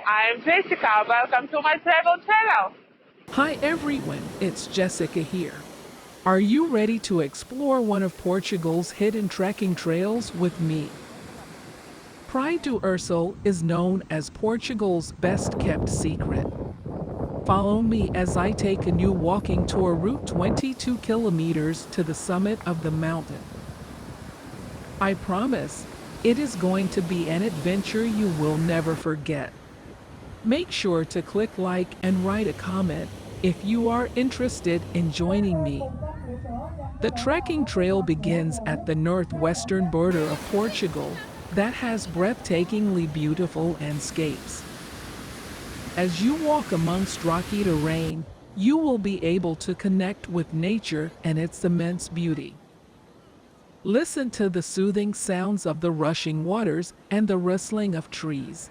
I'm Jessica. Welcome to my travel channel. Hi everyone, it's Jessica here. Are you ready to explore one of Portugal's hidden trekking trails with me? Praia do Ursul is known as Portugal's best-kept secret. Follow me as I take a new walking tour route 22 kilometers to the summit of the mountain. I promise, it is going to be an adventure you will never forget. Make sure to click like and write a comment if you are interested in joining me. The trekking trail begins at the northwestern border of Portugal that has breathtakingly beautiful landscapes. As you walk amongst rocky terrain, you will be able to connect with nature and its immense beauty. Listen to the soothing sounds of the rushing waters and the rustling of trees.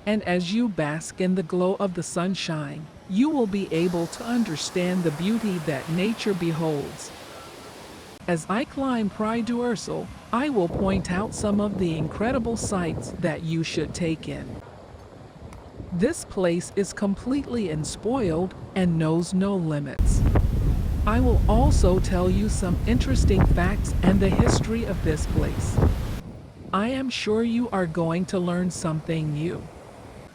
And as you bask in the glow of the sunshine, you will be able to understand the beauty that nature beholds. As I climb Praia do Ursul, I will point out some of the incredible sights that you should take in. This place is completely unspoiled and knows no limits. I will also tell you some interesting facts and the history of this place. I am sure you are going to learn something new.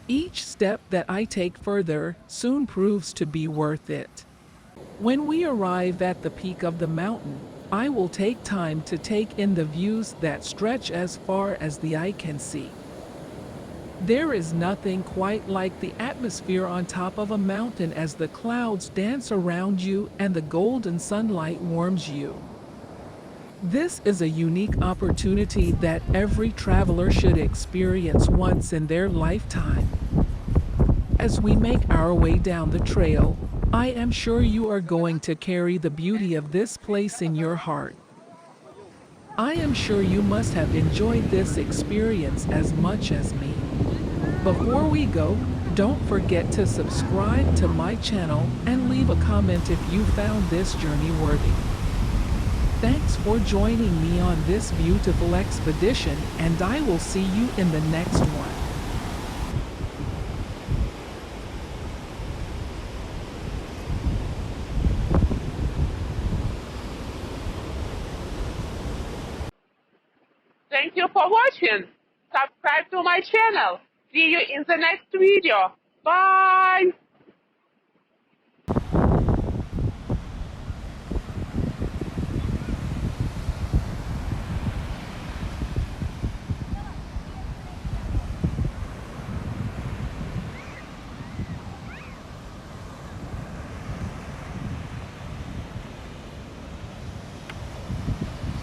Each step that I take further soon proves to be worth it. When we arrive at the peak of the mountain, I will take time to take in the views that stretch as far as the eye can see. There is nothing quite like the atmosphere on top of a mountain as the clouds dance around you and the golden sunlight warms you. This is a unique opportunity that every traveler should experience once in their lifetime. As we make our way down the trail, I am sure you are going to carry the beauty of this place in your heart. I am sure you must have enjoyed this experience as much as me. Before we go, don't forget to subscribe to my channel and leave a comment if you found this journey worthy. Thanks for joining me on this beautiful expedition, and I will see you in the next one. Thank you for watching. Subscribe to my channel. See you in the next video. Bye.